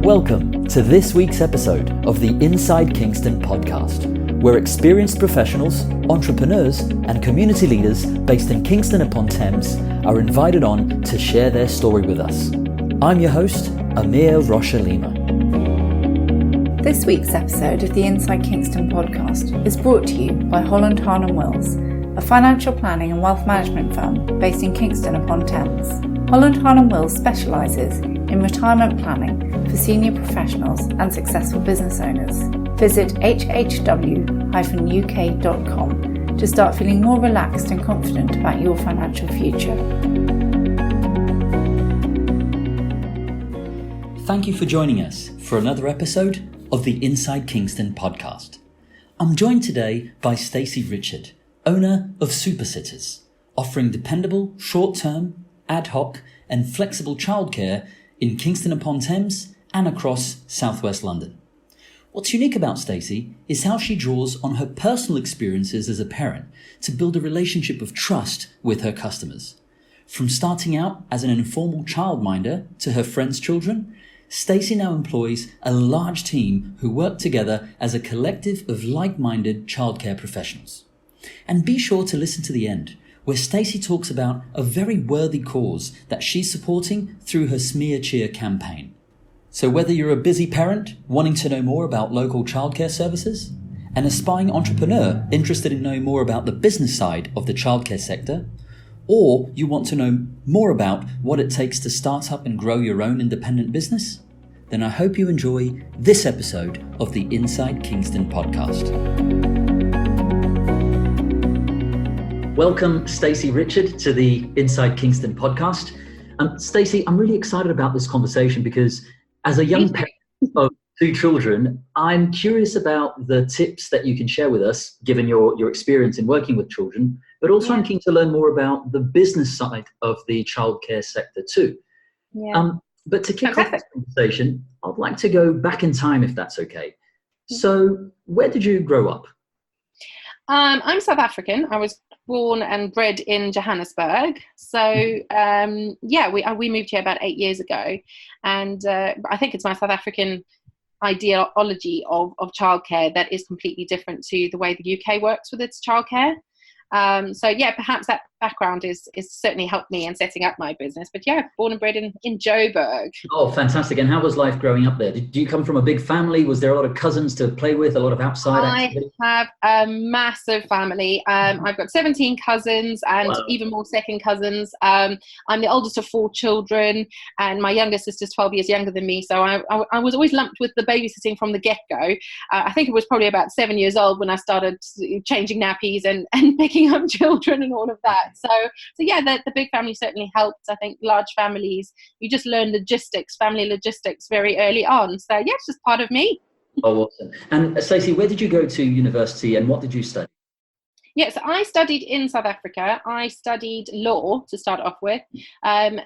Welcome to this week's episode of the Inside Kingston podcast, where experienced professionals, entrepreneurs, and community leaders based in Kingston upon Thames are invited on to share their story with us. I'm your host, Amir Rocha Lima. This week's episode of the Inside Kingston podcast is brought to you by Holland Harnham Wills, a financial planning and wealth management firm based in Kingston upon Thames. Holland Harnham Wills specialises in retirement planning for senior professionals and successful business owners. Visit hhw-uk.com to start feeling more relaxed and confident about your financial future. Thank you for joining us for another episode of the Inside Kingston podcast. I'm joined today by Stacey Richard, owner of Super Sitters, offering dependable, short-term, ad hoc and flexible childcare in Kingston upon Thames and across southwest London. What's unique about Stacey is how she draws on her personal experiences as a parent to build a relationship of trust with her customers. From starting out as an informal childminder to her friends' children, Stacey now employs a large team who work together as a collective of like-minded childcare professionals. And be sure to listen to the end, where Stacey talks about a very worthy cause that she's supporting through her Smear Cheer campaign. So whether you're a busy parent wanting to know more about local childcare services, an aspiring entrepreneur interested in knowing more about the business side of the childcare sector, or you want to know more about what it takes to start up and grow your own independent business, then I hope you enjoy this episode of the Inside Kingston podcast. Welcome, Stacey Richard, to the Inside Kingston podcast. Stacey, I'm really excited about this conversation because as a young parent of two children, I'm curious about the tips that you can share with us, given your experience in working with children, but also I'm keen to learn more about the business side of the childcare sector too. But to kick off this conversation, I'd like to go back in time, if that's okay. So where did you grow up? I'm South African. I was born and bred in Johannesburg. So we moved here about 8 years ago, and I think it's my South African ideology of childcare that is completely different to the way the UK works with its childcare. Perhaps that background is certainly helped me in setting up my business. But born and bred in Joburg. Oh, fantastic. And how was life growing up there? Did you come from a big family? Was there a lot of cousins to play with, a lot of outside activity? I have a massive family. I've got 17 cousins and even more second cousins. I'm the oldest of 4 children, and my youngest sister's 12 years younger than me. So I was always lumped with the babysitting from the get-go. I think it was probably about 7 years old when I started changing nappies and picking up children and all of that. So the big family certainly helped. I think large families, you just learn family logistics very early on. So it's just part of me. Oh, awesome. And Stacey, where did you go to university and what did you study? Yes, I studied in South Africa. I studied law to start off with.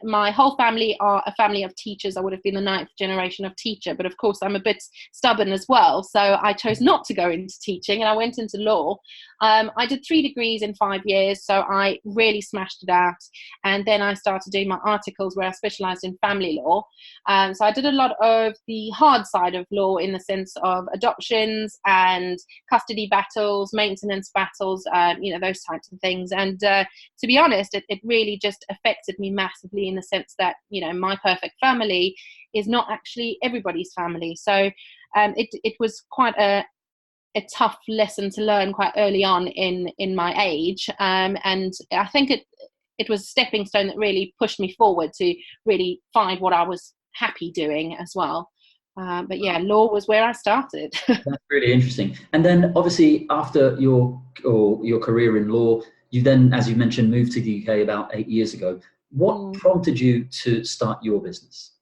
My whole family are a family of teachers. I would have been the 9th generation of teacher, but of course I'm a bit stubborn as well. So I chose not to go into teaching and I went into law. I did 3 degrees in 5 years, so I really smashed it out. And then I started doing my articles where I specialised in family law. So I did a lot of the hard side of law in the sense of adoptions and custody battles, maintenance battles, those types of things. And to be honest, it really just affected me massively in the sense that, my perfect family is not actually everybody's family. So it was quite a tough lesson to learn quite early on in my age. And I think it was a stepping stone that really pushed me forward to really find what I was happy doing as well. Law was where I started. That's really interesting. And then obviously after your career in law, you then, as you mentioned, moved to the UK about 8 years ago. What prompted you to start your business?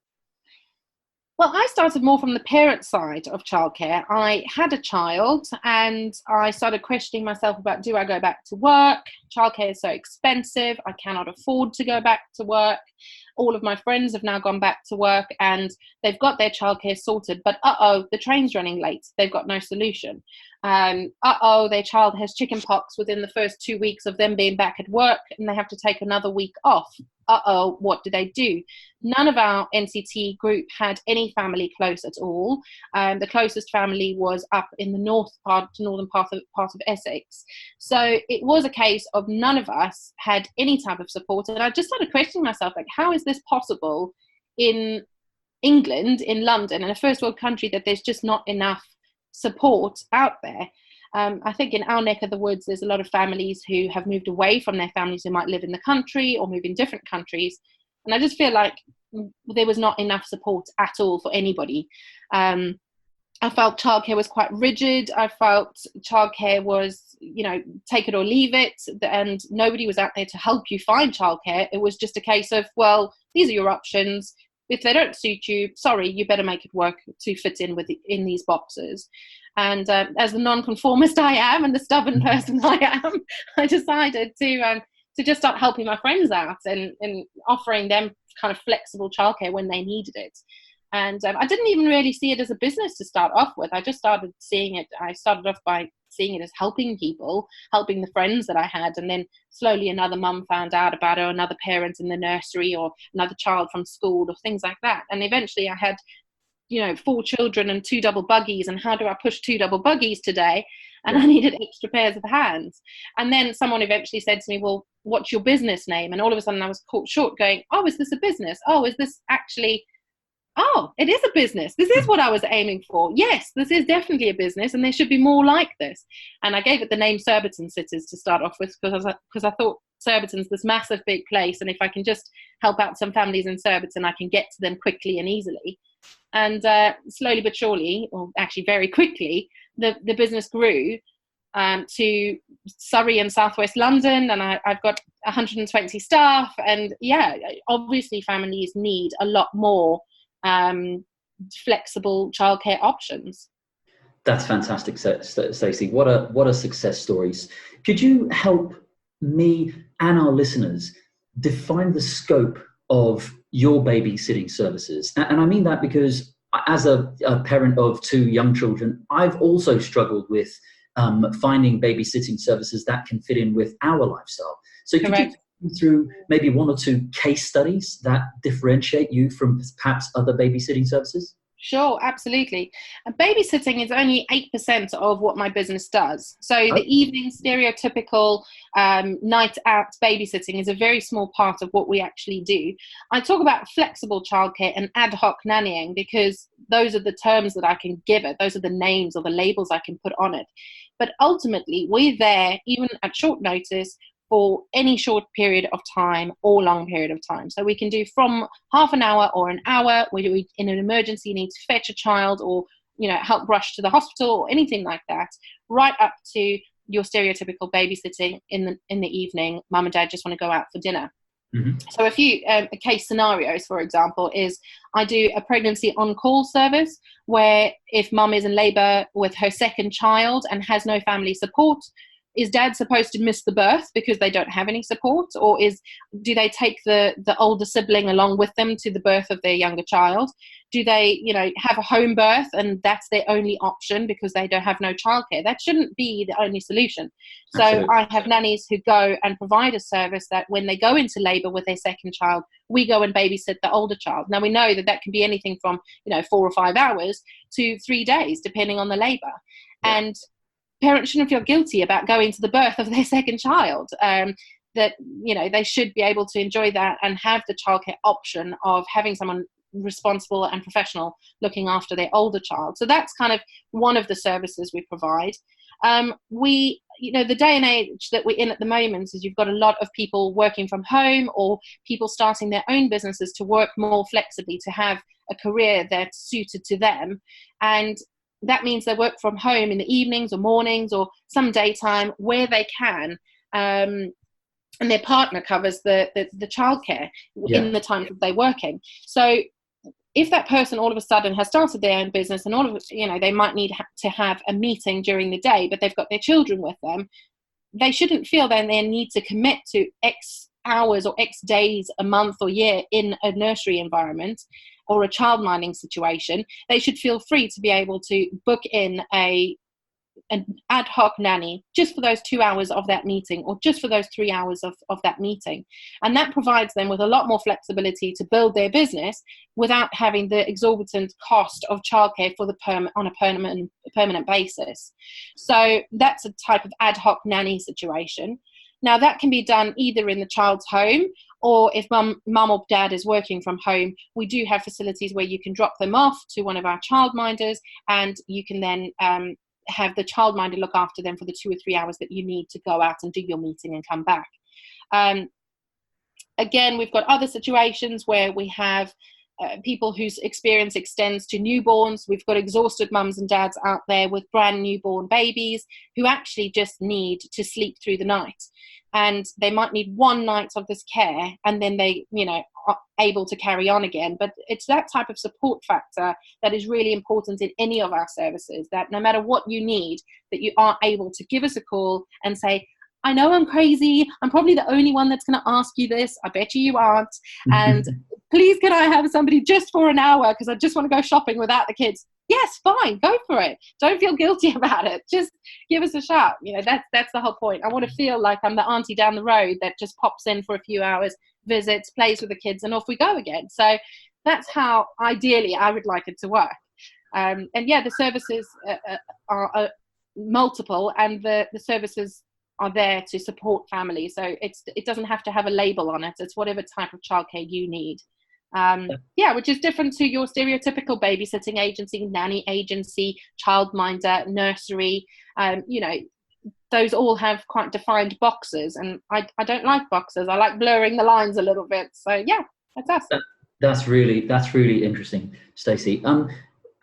Well, I started more from the parent side of childcare. I had a child and I started questioning myself about, do I go back to work? Childcare is so expensive. I cannot afford to go back to work. All of my friends have now gone back to work and they've got their childcare sorted, but the train's running late. They've got no solution. Their child has chicken pox within the first 2 weeks of them being back at work and they have to take another week off. what do they do? None of our NCT group had any family close at all. The closest family was up in the northern part of Essex. So it was a case of none of us had any type of support. And I just started questioning myself, like, how is this possible in England, in London, in a first world country, that there's just not enough support out there? I think in our neck of the woods, there's a lot of families who have moved away from their families who might live in the country or move in different countries. And I just feel like there was not enough support at all for anybody. I felt childcare was quite rigid. I felt childcare was, take it or leave it. And nobody was out there to help you find childcare. It was just a case of, well, these are your options. If they don't suit you, sorry, you better make it work to fit in these boxes. And as the nonconformist I am and the stubborn person I am, I decided to just start helping my friends out and offering them kind of flexible childcare when they needed it. And I didn't even really see it as a business to start off with. I started off by seeing it as helping people, helping the friends that I had. And then slowly another mum found out about it, or another parent in the nursery, or another child from school, or things like that. And eventually I had 4 children and 2 double buggies, and how do I push 2 double buggies today? And I needed extra pairs of hands. And then someone eventually said to me, well, what's your business name? And all of a sudden I was caught short going, oh, is this a business? Oh, is this actually, oh, it is a business. This is what I was aiming for. Yes, this is definitely a business, and there should be more like this. And I gave it the name Surbiton Sitters to start off with, because I thought Surbiton's this massive big place, and if I can just help out some families in Surbiton, I can get to them quickly and easily. And slowly but surely, or actually very quickly, the business grew to Surrey and southwest London, and I've got 120 staff. And obviously families need a lot more flexible childcare options. That's fantastic, Stacey. What a success stories. Could you help me and our listeners define the scope of your babysitting services? And I mean that because as a parent of 2 young children, I've also struggled with finding babysitting services that can fit in with our lifestyle. So could you take me through maybe 1 or 2 case studies that differentiate you from perhaps other babysitting services? Sure, absolutely. Babysitting is only 8% of what my business does. So the evening stereotypical night out babysitting is a very small part of what we actually do. I talk about flexible childcare and ad hoc nannying because those are the terms that I can give it. Those are the names or the labels I can put on it. But ultimately, we're there even at short notice for any short period of time or long period of time. So we can do from half an hour or an hour, where we in an emergency need to fetch a child or help rush to the hospital or anything like that, right up to your stereotypical babysitting in the evening. Mum and dad just want to go out for dinner. Mm-hmm. So a few case scenarios, for example, is I do a pregnancy on-call service where if mum is in labour with her second child and has no family support, is dad supposed to miss the birth because they don't have any support, or do they take the older sibling along with them to the birth of their younger child? Do they, have a home birth and that's their only option because they don't have no childcare? That shouldn't be the only solution. So absolutely. I have nannies who go and provide a service that when they go into labour with their second child, we go and babysit the older child. Now we know that can be anything from 4 or 5 hours to 3 days, depending on the labour. Yeah. And parents shouldn't feel guilty about going to the birth of their second child. They should be able to enjoy that and have the childcare option of having someone responsible and professional looking after their older child. So that's kind of one of the services we provide. The day and age that we're in at the moment is you've got a lot of people working from home or people starting their own businesses to work more flexibly, to have a career that's suited to them. And that means they work from home in the evenings or mornings or some daytime where they can, and their partner covers the childcare in the time that they're working. So if that person all of a sudden has started their own business and they might need to have a meeting during the day, but they've got their children with them, they shouldn't feel then they need to commit to X hours or X days a month or year in a nursery environment or a childminding situation. They should feel free to be able to book in a an ad hoc nanny just for those 2 hours of that meeting, or just for those 3 hours of that meeting. And that provides them with a lot more flexibility to build their business without having the exorbitant cost of childcare for on a permanent basis. So that's a type of ad hoc nanny situation. Now, that can be done either in the child's home, or if mum or dad is working from home, we do have facilities where you can drop them off to one of our childminders, and you can then have the childminder look after them for the 2 or 3 hours that you need to go out and do your meeting and come back. Again, we've got other situations where we have people whose experience extends to newborns. We've got exhausted mums and dads out there with brand newborn babies who actually just need to sleep through the night. And they might need one night of this care, and then they, are able to carry on again. But it's that type of support factor that is really important in any of our services, that no matter what you need, that you are able to give us a call and say, I know I'm crazy. I'm probably the only one that's going to ask you this. I bet you aren't. And please, can I have somebody just for an hour? Because I just want to go shopping without the kids. Yes, fine. Go for it. Don't feel guilty about it. Just give us a shout. That's the whole point. I want to feel like I'm the auntie down the road that just pops in for a few hours, visits, plays with the kids, and off we go again. So that's how ideally I would like it to work. And yeah, the services are multiple, and the services are there to support families. So it doesn't have to have a label on it. It's whatever type of childcare you need. Which is different to your stereotypical babysitting agency, nanny agency, childminder, nursery. Those all have quite defined boxes, and I don't like boxes. I like blurring the lines a little bit. So yeah, that's us. That's really interesting, Stacey.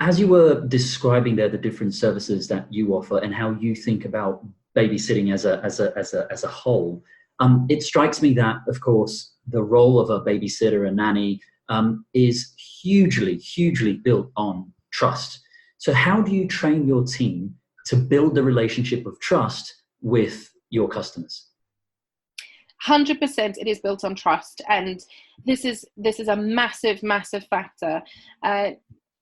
As you were describing there the different services that you offer and how you think about babysitting as a whole, it strikes me that, of course, the role of a babysitter, a nanny, is hugely built on trust. So how do you train your team to build the relationship of trust with your customers? 100% it is built on trust, and this is a massive factor.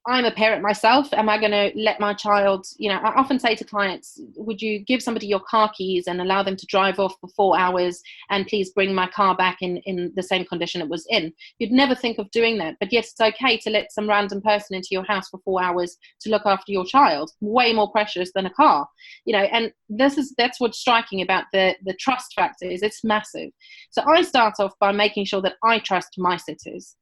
I'm a parent myself. Am I going to let my child, I often say to clients, would you give somebody your car keys and allow them to drive off for 4 hours, and please bring my car back in the same condition it was in? You'd never think of doing that, but yet it's okay to let some random person into your house for 4 hours to look after your child. Way more precious than a car, and that's what's striking about the trust factor, is it's massive. So I start off by making sure that I trust my sitters.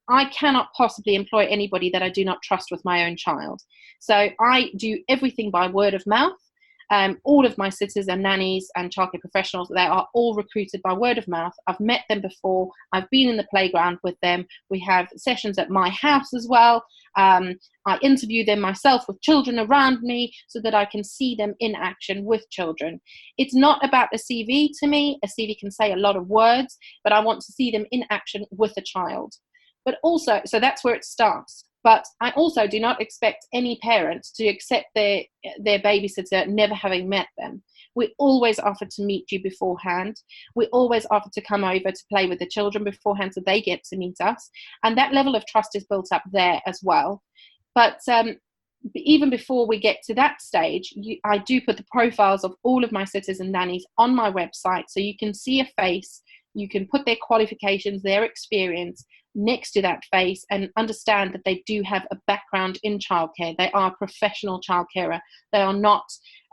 I cannot possibly employ anybody that I do not trust with my own child. So I do everything by word of mouth. All of my sitters and nannies and childcare professionals, they are all recruited by word of mouth. I've met them before. I've been in the playground with them. We have sessions at my house as well. I interview them myself with children around me so that I can see them in action with children. It's not about a CV to me. A CV can say a lot of words, but I want to see them in action with a child. But also, so that's where it starts. But I also do not expect any parent to accept their babysitter never having met them. We always offer to meet you beforehand. We always offer to come over to play with the children beforehand so they get to meet us. And that level of trust is built up there as well. But even before we get to that stage, I do put the profiles of all of my sitters and nannies on my website, so you can see a face, you can put their qualifications, their experience next to that face, and understand that they do have a background in childcare. They are a professional childcarer. They are not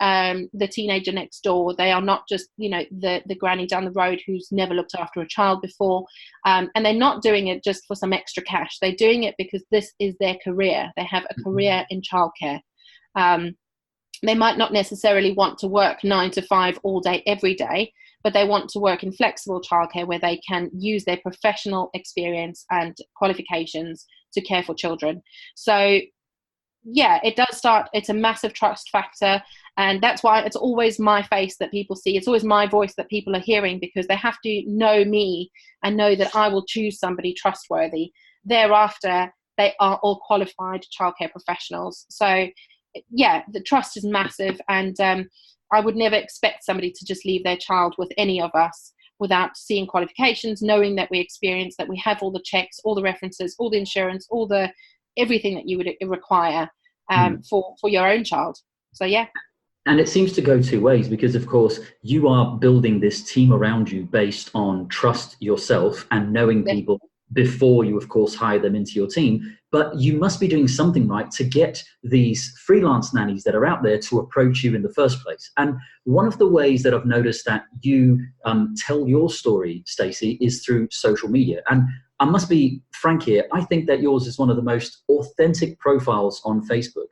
the teenager next door. They are not just, the granny down the road who's never looked after a child before. And they're not doing it just for some extra cash. They're doing it because this is their career. They have a career in childcare. They might not necessarily want to work 9 to 5 all day, every day, but they want to work in flexible childcare where they can use their professional experience and qualifications to care for children. So yeah, it does start, it's a massive trust factor, and that's why it's always my face that people see. It's always my voice that people are hearing, because they have to know me and know that I will choose somebody trustworthy. Thereafter, they are all qualified childcare professionals. So yeah, the trust is massive, and I would never expect somebody to just leave their child with any of us without seeing qualifications, knowing that we experience, that we have all the checks, all the references, all the insurance, everything that you would require for your own child. So yeah. And it seems to go two ways because, of course, you are building this team around you based on trust yourself and knowing Yes. people before you, of course, hire them into your team. But you must be doing something right to get these freelance nannies that are out there to approach you in the first place. And one of the ways that I've noticed that you tell your story, Stacey, is through social media. And I must be frank here, I think that yours is one of the most authentic profiles on Facebook.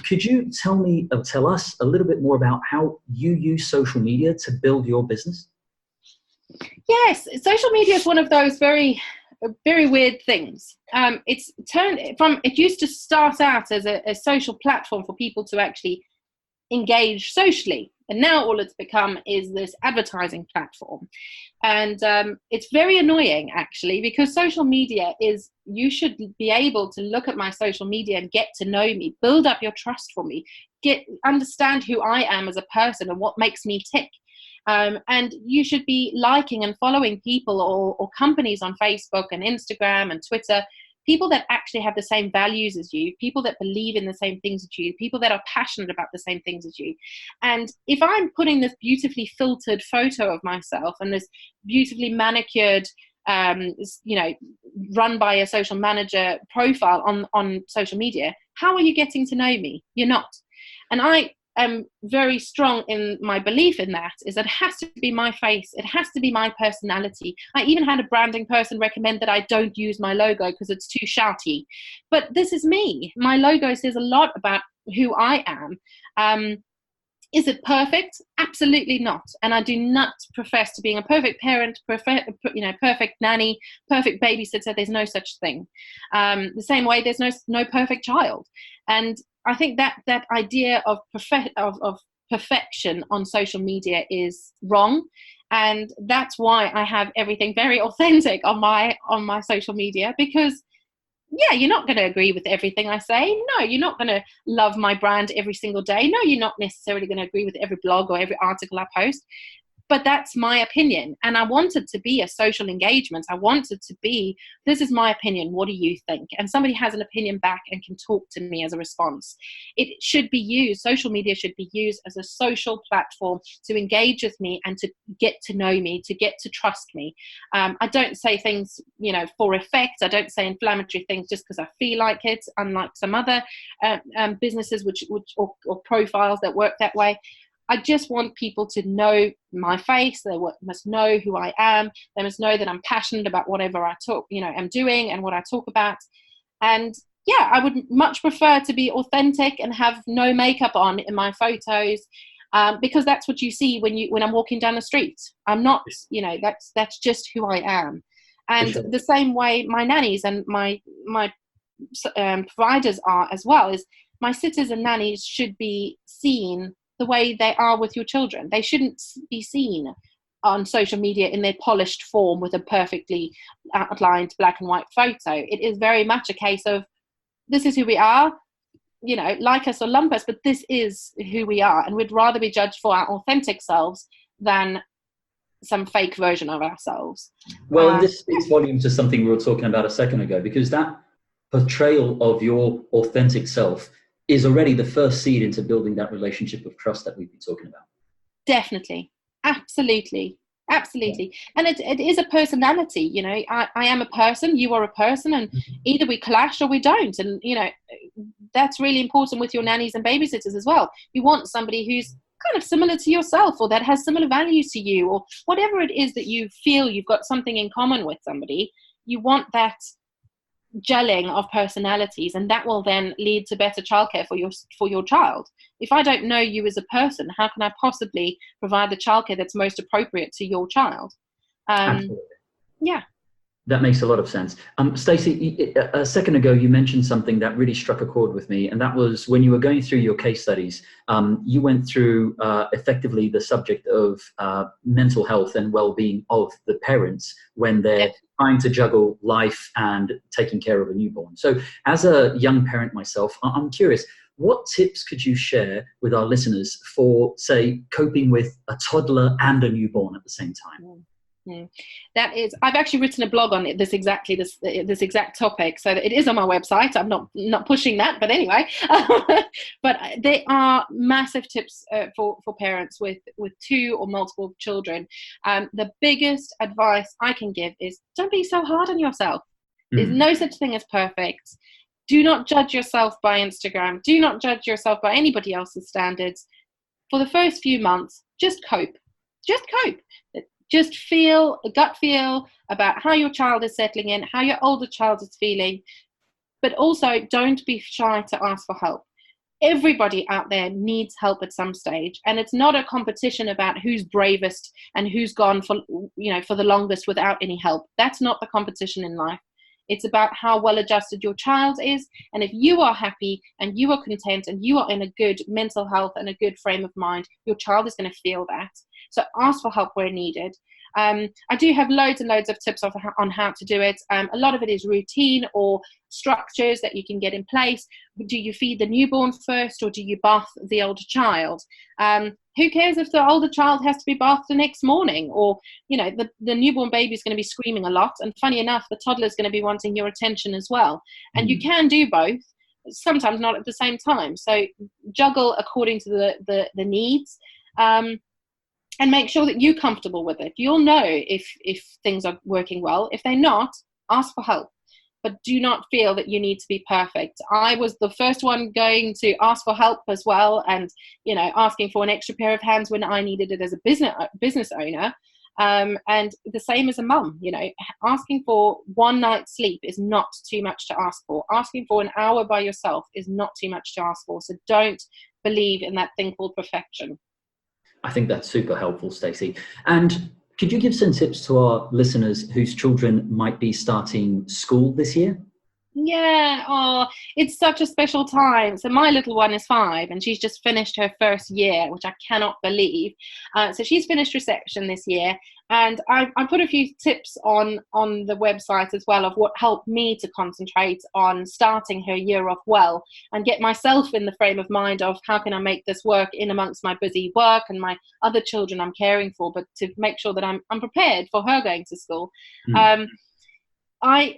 Could you tell us a little bit more about how you use social media to build your business? Yes, social media is one of those very weird things. It's turned from, it used to start out as a social platform for people to actually engage socially. And now all it's become is this advertising platform. And it's very annoying, actually, because social media is, you should be able to look at my social media and get to know me, build up your trust for me, understand who I am as a person and what makes me tick. And you should be liking and following people or companies on Facebook and Instagram and Twitter, people that actually have the same values as you, people that believe in the same things as you, people that are passionate about the same things as you. And if I'm putting this beautifully filtered photo of myself and this beautifully manicured, run by a social manager profile on social media, how are you getting to know me? You're not. And I am very strong in my belief in that, is that it has to be my face, it has to be my personality. I even had a branding person recommend that I don't use my logo because it's too shouty, but this is me. My logo says a lot about who I am. Is it perfect? Absolutely not. And I do not profess to being a perfect parent, perfect nanny, perfect babysitter. There's no such thing. The same way there's no perfect child. And I think that idea of perfection on social media is wrong, and that's why I have everything very authentic on my social media, because yeah, you're not going to agree with everything I say. No, you're not going to love my brand every single day. No, you're not necessarily going to agree with every blog or every article I post. But that's my opinion. And I want it to be a social engagement. I want it to be, this is my opinion. What do you think? And somebody has an opinion back and can talk to me as a response. It should be used, social media should be used as a social platform to engage with me and to get to know me, to get to trust me. I don't say things, for effect. I don't say inflammatory things just because I feel like it, unlike some other businesses or profiles that work that way. I just want people to know my face. They must know who I am. They must know that I'm passionate about whatever I'm doing and what I talk about. And yeah, I would much prefer to be authentic and have no makeup on in my photos, because that's what you see when I'm walking down the street. I'm not, that's just who I am. And the same way my nannies and my providers are as well, is my sitters and nannies should be seen the way they are with your children. They shouldn't be seen on social media in their polished form with a perfectly outlined black and white photo. It is very much a case of, this is who we are, like us or lump us, but this is who we are. And we'd rather be judged for our authentic selves than some fake version of ourselves. Well, and this speaks volumes to something we were talking about a second ago, because that portrayal of your authentic self is already the first seed into building that relationship of trust that we've been talking about. Definitely. Absolutely. Absolutely. And it is a personality, I am a person, you are a person, and either we clash or we don't. And, that's really important with your nannies and babysitters as well. You want somebody who's kind of similar to yourself, or that has similar values to you, or whatever it is that you feel you've got something in common with somebody. You want that gelling of personalities, and that will then lead to better childcare for your child. If I don't know you as a person, how can I possibly provide the childcare that's most appropriate to your child? Absolutely. Yeah. That makes a lot of sense. Stacey, a second ago, you mentioned something that really struck a chord with me, and that was when you were going through your case studies, you went through effectively the subject of mental health and well-being of the parents when they're trying to juggle life and taking care of a newborn. So as a young parent myself, I'm curious, what tips could you share with our listeners for, say, coping with a toddler and a newborn at the same time? That is, I've actually written a blog on it, this exact topic, so that it is on my website. I'm not pushing that, but anyway. But they are massive tips for parents with 2 or multiple children. The biggest advice I can give is don't be so hard on yourself. There's no such thing as perfect. Do not judge yourself by Instagram. Do not judge yourself by anybody else's standards. For the first few months, just cope. Just cope. Just feel a gut feel about how your child is settling in, how your older child is feeling, but also don't be shy to ask for help. Everybody out there needs help at some stage, and it's not a competition about who's bravest and who's gone for the longest without any help. That's not the competition in life. It's about how well adjusted your child is, and if you are happy and you are content and you are in a good mental health and a good frame of mind, your child is going to feel that. So ask for help where needed. I do have loads and loads of tips on how to do it. A lot of it is routine or structures that you can get in place. Do you feed the newborn first, or do you bath the older child? Who cares if the older child has to be bathed the next morning, or the newborn baby is going to be screaming a lot, and funny enough, the toddler is going to be wanting your attention as well. And you can do both, sometimes not at the same time. So juggle according to the needs. And make sure that you're comfortable with it. You'll know if things are working well. If they're not, ask for help. But do not feel that you need to be perfect. I was the first one going to ask for help as well, and asking for an extra pair of hands when I needed it as a business owner. And the same as a mum. Asking for one night's sleep is not too much to ask for. Asking for an hour by yourself is not too much to ask for. So don't believe in that thing called perfection. I think that's super helpful, Stacey. And could you give some tips to our listeners whose children might be starting school this year? Yeah, it's such a special time. So my little one is 5 and she's just finished her first year, which I cannot believe. So she's finished reception this year, and I put a few tips on the website as well of what helped me to concentrate on starting her year off well and get myself in the frame of mind of how can I make this work in amongst my busy work and my other children I'm caring for, but to make sure that I'm prepared for her going to school.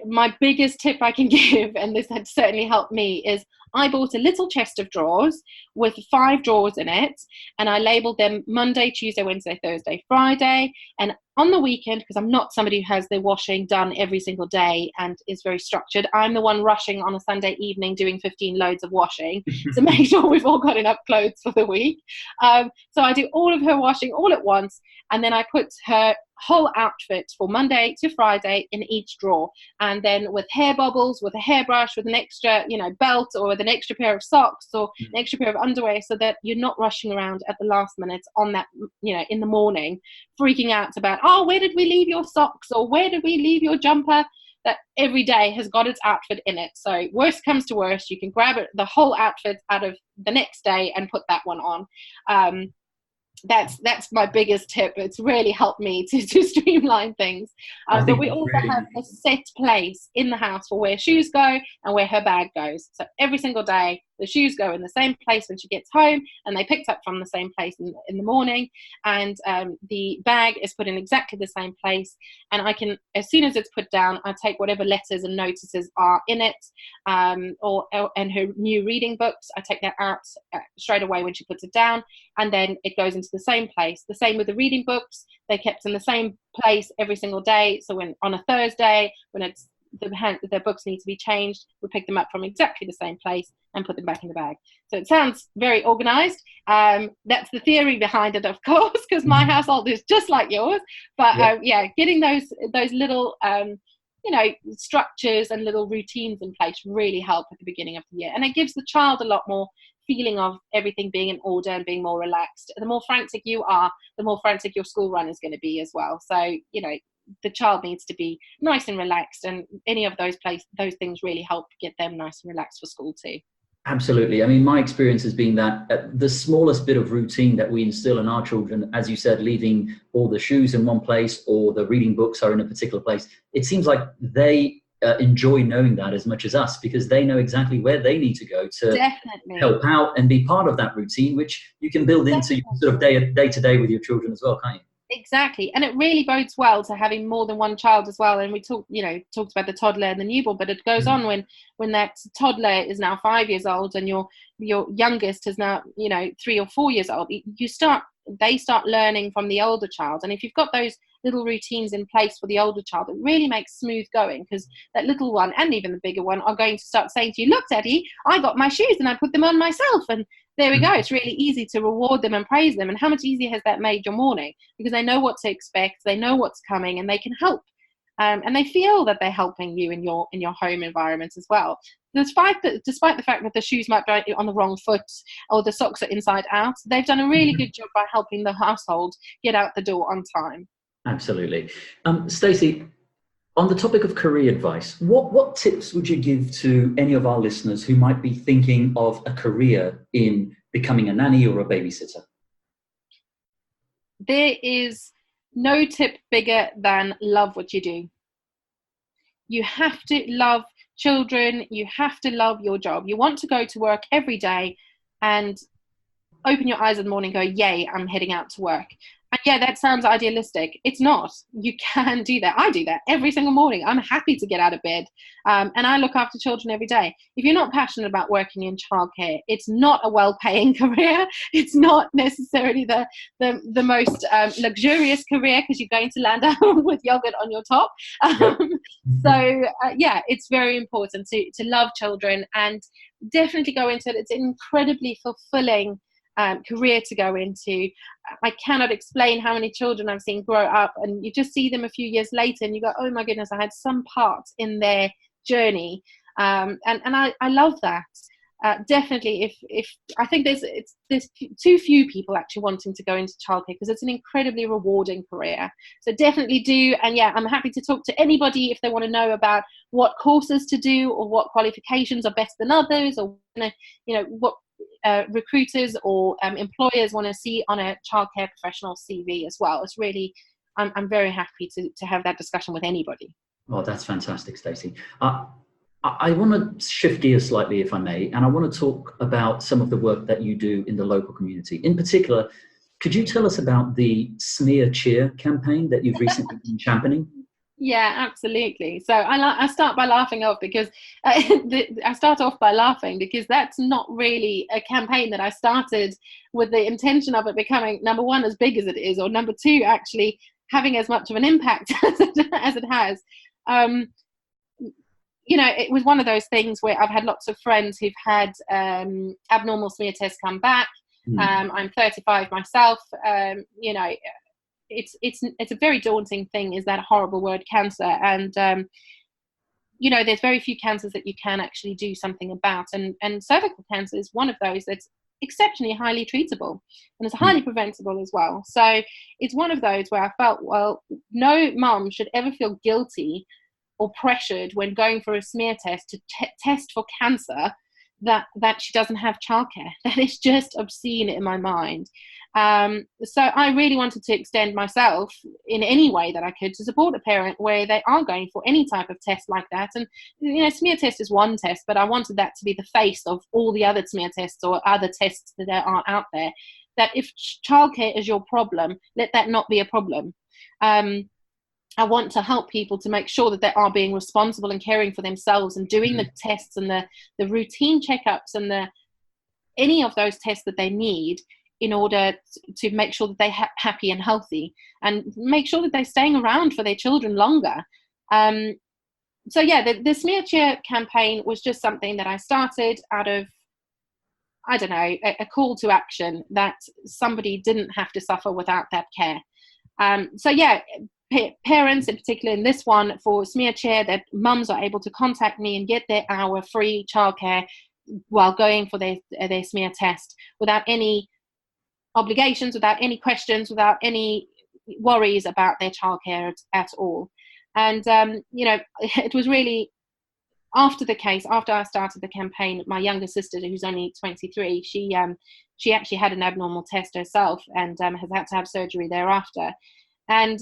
My biggest tip I can give, and this had certainly helped me, is I bought a little chest of drawers with 5 drawers in it, and I labeled them Monday, Tuesday, Wednesday, Thursday, Friday. And on the weekend, because I'm not somebody who has their washing done every single day and is very structured, I'm the one rushing on a Sunday evening doing 15 loads of washing to make sure we've all got enough clothes for the week. So I do all of her washing all at once, and then I put her whole outfit for Monday to Friday in each drawer, and then with hair bobbles, with a hairbrush, with an extra belt, or with an extra pair of socks or an extra pair of underwear, so that you're not rushing around at the last minute on that in the morning freaking out about, where did we leave your socks, or where did we leave your jumper? That every day has got its outfit in it. So worst comes to worst, you can grab the whole outfit out of the next day and put that one on. That's my biggest tip. It's really helped me to streamline things. But we also have a set place in the house for where shoes go and where her bag goes. So every single day, the shoes go in the same place when she gets home, and they picked up from the same place in the morning. And the bag is put in exactly the same place. And I can, as soon as it's put down, I take whatever letters and notices are in it, and her new reading books. I take that out straight away when she puts it down, and then it goes into the same place. The same with the reading books. They're kept in the same place every single day. So when on a Thursday, when it's their books need to be changed, we pick them up from exactly the same place and put them back in the bag. So it sounds very organized. That's the theory behind it, of course, because my household is just like yours. But getting those little structures and little routines in place really help at the beginning of the year, and it gives the child a lot more feeling of everything being in order and being more relaxed. The more frantic you are, the more frantic your school run is going to be as well. So the child needs to be nice and relaxed, and any of those things really help get them nice and relaxed for school too. Absolutely. I mean, my experience has been that the smallest bit of routine that we instill in our children, as you said, leaving all the shoes in one place or the reading books are in a particular place, it seems like they enjoy knowing that as much as us, because they know exactly where they need to go to help out and be part of that routine, which you can build into your sort of day to day with your children as well, can't you? Exactly. And it really bodes well to having more than one child as well. And we talked about the toddler and the newborn, but it goes on when that toddler is now 5 years old and your youngest is now, 3 or 4 years old. They start learning from the older child. And if you've got those little routines in place for the older child, it really makes smooth going, because that little one and even the bigger one are going to start saying to you, look, Daddy, I got my shoes and I put them on myself. And there we go. It's really easy to reward them and praise them. And how much easier has that made your morning? Because they know what to expect, they know what's coming, and they can help. And they feel that they're helping you in your home environment as well. Despite the fact that the shoes might be on the wrong foot or the socks are inside out, they've done a really good job by helping the household get out the door on time. Absolutely. Stacey, on the topic of career advice, what tips would you give to any of our listeners who might be thinking of a career in becoming a nanny or a babysitter? There is no tip bigger than love what you do. You have to love children. You have to love your job. You want to go to work every day and open your eyes in the morning and go, yay, I'm heading out to work. And yeah, that sounds idealistic. It's not. You can do that. I do that every single morning. I'm happy to get out of bed. And I look after children every day. If you're not passionate about working in childcare, it's not a well-paying career. It's not necessarily the most luxurious career, because you're going to land up with yogurt on your top. It's very important to love children and definitely go into it. It's an incredibly fulfilling career to go into. I cannot explain how many children I've seen grow up, and you just see them a few years later and you go, oh my goodness, I had some part in their journey. And I love that. Definitely, if I think there's too few people actually wanting to go into childcare, because it's an incredibly rewarding career. So definitely do. And yeah, I'm happy to talk to anybody if they want to know about what courses to do or what qualifications are better than others, or what recruiters or employers want to see on a childcare professional CV as well. It's really, I'm very happy to have that discussion with anybody. Oh, that's fantastic, Stacey. I want to shift gears slightly, if I may, and I want to talk about some of the work that you do in the local community. In particular, could you tell us about the Smear Cheer campaign that you've recently been championing? Yeah, absolutely. So I start by laughing off because I start off by laughing because that's not really a campaign that I started with the intention of it becoming, number one, as big as it is, or number two, actually having as much of an impact as it has. It was one of those things where I've had lots of friends who've had abnormal smear tests come back. I'm 35 myself. It's a very daunting thing, is that horrible word, cancer. And there's very few cancers that you can actually do something about, and cervical cancer is one of those that's exceptionally highly treatable, and it's highly preventable as well. So it's one of those where I felt, well, no mum should ever feel guilty or pressured when going for a smear test to test for cancer that she doesn't have childcare. That is just obscene in my mind. So I really wanted to extend myself in any way that I could to support a parent where they are going for any type of test like that. And smear test is one test, but I wanted that to be the face of all the other smear tests or other tests that there are out there. That if childcare is your problem, let that not be a problem. I want to help people to make sure that they are being responsible and caring for themselves and doing the tests and the routine checkups and any of those tests that they need in order to make sure that they're happy and healthy, and make sure that they're staying around for their children longer. So yeah, the Smear Cheer campaign was just something that I started out of, I don't know, a call to action that somebody didn't have to suffer without that care. So yeah, parents in particular in this one for Smear Cheer, that mums are able to contact me and get their hour free childcare while going for their smear test without any obligations, without any questions, without any worries about their childcare at all. And it was really after I started the campaign, my younger sister, who's only 23, she actually had an abnormal test herself and has had to have surgery thereafter. And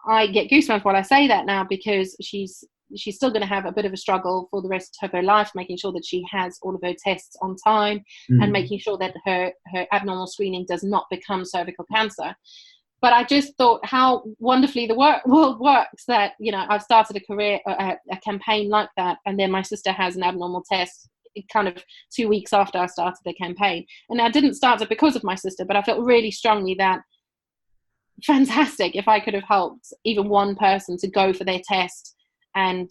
I get goosebumps while I say that now, because she's still going to have a bit of a struggle for the rest of her life, making sure that she has all of her tests on time and making sure that her abnormal screening does not become cervical cancer. but I just thought how wonderfully the world works, that, you know, I've started a campaign like that, and then my sister has an abnormal test kind of 2 weeks after I started the campaign. And I didn't start it because of my sister, but I felt really strongly that fantastic if I could have helped even one person to go for their test and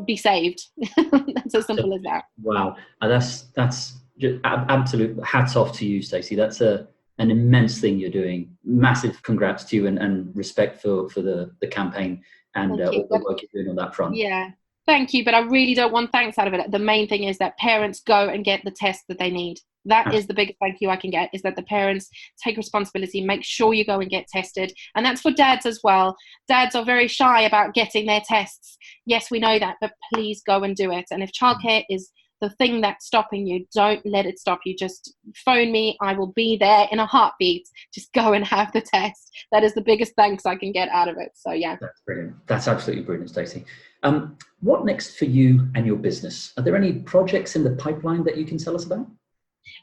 be saved. That's as simple as that. Wow, that's just absolute hats off to you, Stacey. That's an immense thing you're doing. Massive congrats to you, and respect for the campaign and all the work you're doing on that front. Yeah, thank you, but I really don't want thanks out of it. The main thing is that parents go and get the test that they need. That is the biggest thank you I can get, is that the parents take responsibility, make sure you go and get tested. And that's for dads as well. Dads are very shy about getting their tests. Yes, we know that, but please go and do it. And if childcare is the thing that's stopping you, don't let it stop you. Just phone me. I will be there in a heartbeat. Just go and have the test. That is the biggest thanks I can get out of it. So yeah. That's brilliant. That's absolutely brilliant, Stacey. What next for you and your business? Are there any projects in the pipeline that you can tell us about?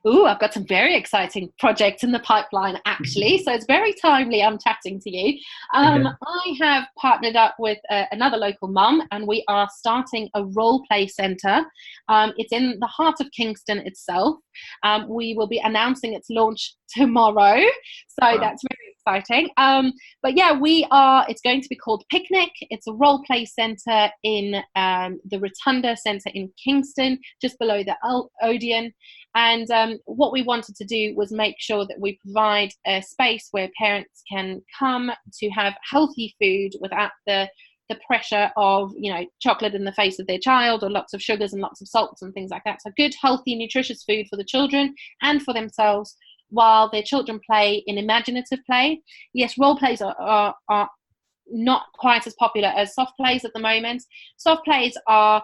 Oh, I've got some very exciting projects in the pipeline, actually. So it's very timely I'm chatting to you. I have partnered up with another local mum, and we are starting a role play centre. It's in the heart of Kingston itself. We will be announcing its launch tomorrow. So that's very exciting. But yeah, it's going to be called Picnic. It's a role play centre in the Rotunda Centre in Kingston, just below the Odeon. And what we wanted to do was make sure that we provide a space where parents can come to have healthy food without the pressure of, you know, chocolate in the face of their child, or lots of sugars and lots of salts and things like that. So good, healthy, nutritious food for the children and for themselves, while their children play in imaginative play. Yes, role plays are not quite as popular as soft plays at the moment. Soft plays are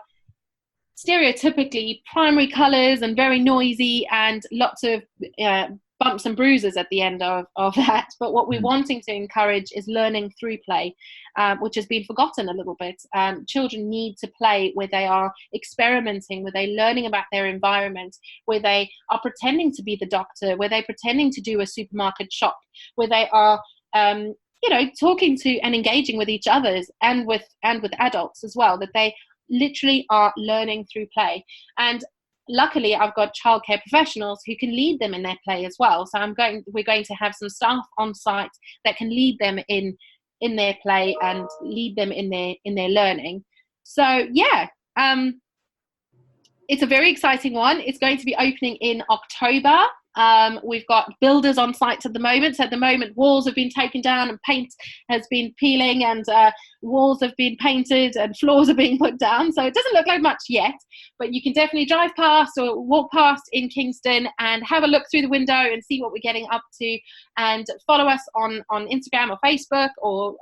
stereotypically primary colours and very noisy, and lots of bumps and bruises at the end of that. But what we're wanting to encourage is learning through play, which has been forgotten a little bit. Children need to play where they are experimenting, where they're learning about their environment, where they are pretending to be the doctor, where they're pretending to do a supermarket shop, where they are talking to and engaging with each others and with adults as well, that they literally are learning through play. And luckily I've got childcare professionals who can lead them in their play as well. So we're going to have some staff on site that can lead them in their play and lead them in their learning. So yeah, it's a very exciting one. It's going to be opening in October. We've got builders on site at the moment. So at the moment, walls have been taken down and paint has been peeling, and walls have been painted and floors are being put down. So it doesn't look like much yet, but you can definitely drive past or walk past in Kingston and have a look through the window and see what we're getting up to, and follow us on Instagram or Facebook, or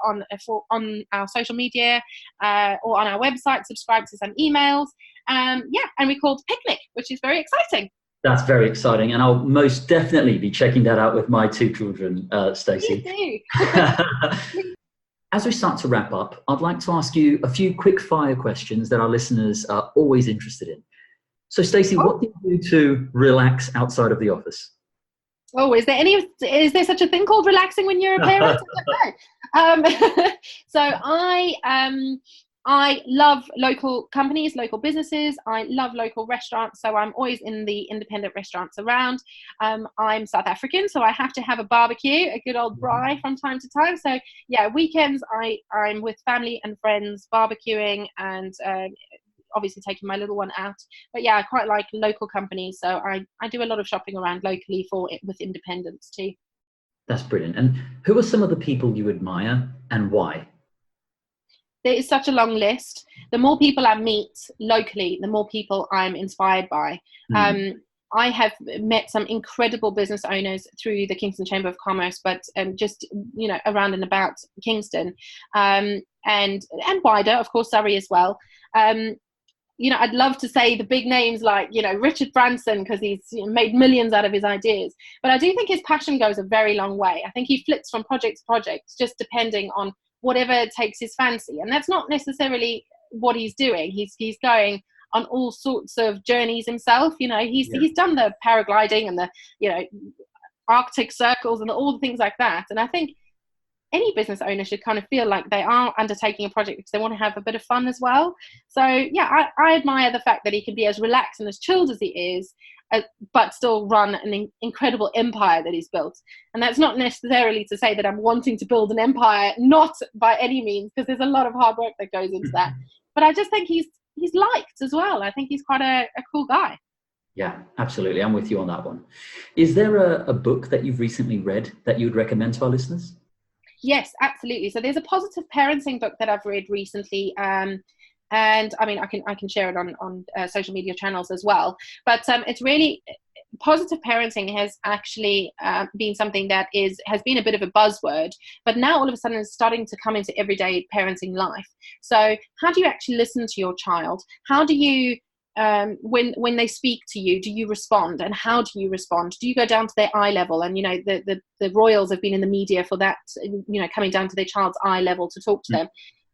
on our social media, or on our website. Subscribe to some emails. And we're called Picnic, which is very exciting. That's very exciting, and I'll most definitely be checking that out with my two children, Stacey. Me too. As we start to wrap up, I'd like to ask you a few quick fire questions that our listeners are always interested in. So, Stacey, what do you do to relax outside of the office? Oh, is there such a thing called relaxing when you're a parent? I don't know. So I love local companies, local businesses. I love local restaurants, so I'm always in the independent restaurants around. I'm South African, so I have to have a barbecue, a good old braai from time to time. So yeah, weekends I'm with family and friends barbecuing, and obviously taking my little one out. But yeah, I quite like local companies, so I do a lot of shopping around locally with independents too. That's brilliant. And who are some of the people you admire, and why? There is such a long list. The more people I meet locally, the more people I'm inspired by. I have met some incredible business owners through the Kingston Chamber of Commerce, but just around and about Kingston, and wider, of course, Surrey as well. I'd love to say the big names like Richard Branson, because he's made millions out of his ideas. But I do think his passion goes a very long way. I think he flips from project to project, just depending on whatever takes his fancy, and that's not necessarily what he's doing. He's going on all sorts of journeys himself. He's done the paragliding and the Arctic circles and all the things like that. And I think any business owner should kind of feel like they are undertaking a project because they want to have a bit of fun as well. So yeah, I admire the fact that he can be as relaxed and as chilled as he is, but still run an incredible empire that he's built. And that's not necessarily to say that I'm wanting to build an empire, not by any means, because there's a lot of hard work that goes into that. But I just think he's liked as well. I think he's quite a cool guy. Yeah, absolutely. I'm with you on that one. Is there a book that you've recently read that you'd recommend to our listeners? Yes, absolutely. So there's a positive parenting book that I've read recently, and I mean I can share it on social media channels as well. But it's really, positive parenting has actually been something that has been a bit of a buzzword, but now all of a sudden it's starting to come into everyday parenting life. So how do you actually listen to your child? How do you when they speak to you, do you respond, and how do you respond? Do you go down to their eye level? And the royals have been in the media for that, coming down to their child's eye level to talk to them.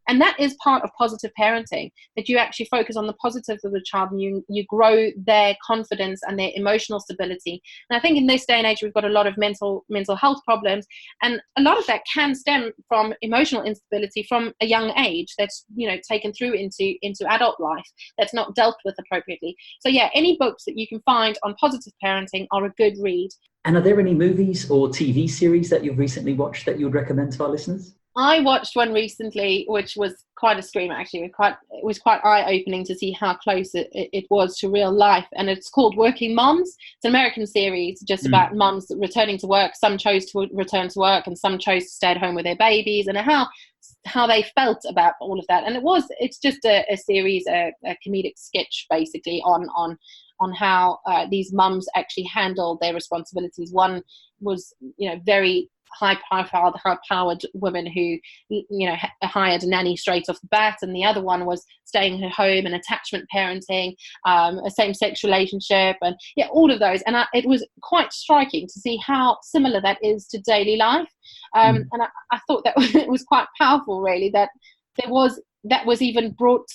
And that is part of positive parenting, that you actually focus on the positives of the child and you grow their confidence and their emotional stability. And I think in this day and age, we've got a lot of mental health problems. And a lot of that can stem from emotional instability from a young age that's, taken through into adult life that's not dealt with appropriately. So yeah, any books that you can find on positive parenting are a good read. And are there any movies or TV series that you've recently watched that you would recommend to our listeners? I watched one recently, which was quite a scream, actually. It was quite eye-opening to see how close it was to real life. And it's called Working Moms. It's an American series just about moms returning to work. Some chose to return to work and some chose to stay at home with their babies, and how they felt about all of that. And it's just a series, a comedic sketch, basically, on how these mums actually handled their responsibilities. One was, very high-powered woman who, hired a nanny straight off the bat, and the other one was staying at home and attachment parenting, a same-sex relationship, and all of those. And it was quite striking to see how similar that is to daily life. And I thought that it was quite powerful, really, that that was even brought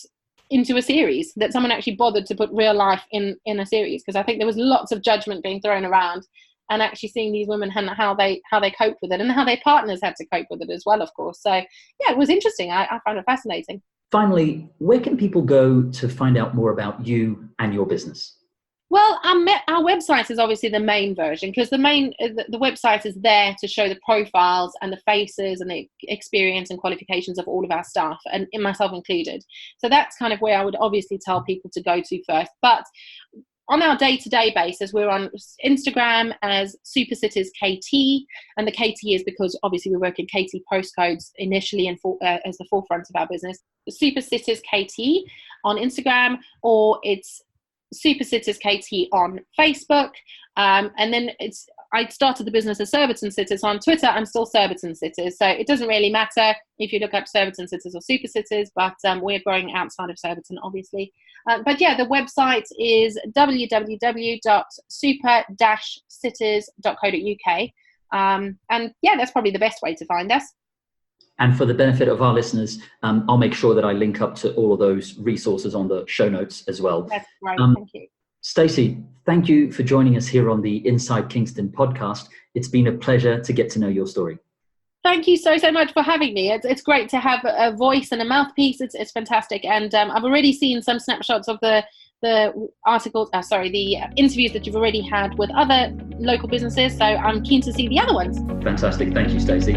into a series, that someone actually bothered to put real life in a series, because I think there was lots of judgment being thrown around, and actually seeing these women and how they cope with it, and how their partners had to cope with it as well, of course. So yeah, it was interesting. I found it fascinating. Finally, where can people go to find out more about you and your business? Well, our website is obviously the main version, because the website is there to show the profiles and the faces and the experience and qualifications of all of our staff, and in myself included. So that's kind of where I would obviously tell people to go to first. But on our day-to-day basis, we're on Instagram as Supersitters KT, and the KT is because obviously we work in KT postcodes initially and as the forefront of our business. Supersitters KT on Instagram, or it's Supersitters KT on Facebook, and then I started the business as Surbiton Sitters. So on Twitter, I'm still Surbiton Sitters. So it doesn't really matter if you look up Surbiton Sitters or Supersitters, but we're growing outside of Surbiton, obviously. But yeah, the website is www.super-sitters.co.uk. And yeah, that's probably the best way to find us. And for the benefit of our listeners, I'll make sure that I link up to all of those resources on the show notes as well. That's right. Thank you. Stacey, thank you for joining us here on the Inside Kingston podcast. It's been a pleasure to get to know your story. Thank you so much for having me. It's great to have a voice and a mouthpiece. It's fantastic. And I've already seen some snapshots of the interviews that you've already had with other local businesses. So I'm keen to see the other ones. Fantastic. Thank you, Stacey.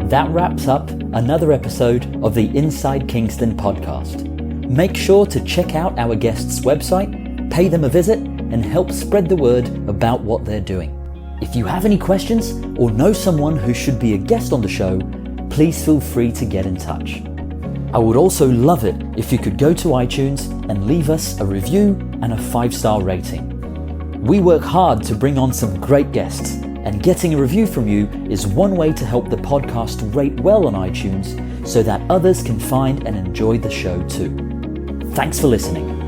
That wraps up another episode of the Inside Kingston podcast. Make sure to check out our guests' website, pay them a visit, and help spread the word about what they're doing. If you have any questions or know someone who should be a guest on the show, please feel free to get in touch. I would also love it if you could go to iTunes and leave us a review and a 5-star rating. We work hard to bring on some great guests, and getting a review from you is one way to help the podcast rate well on iTunes so that others can find and enjoy the show too. Thanks for listening.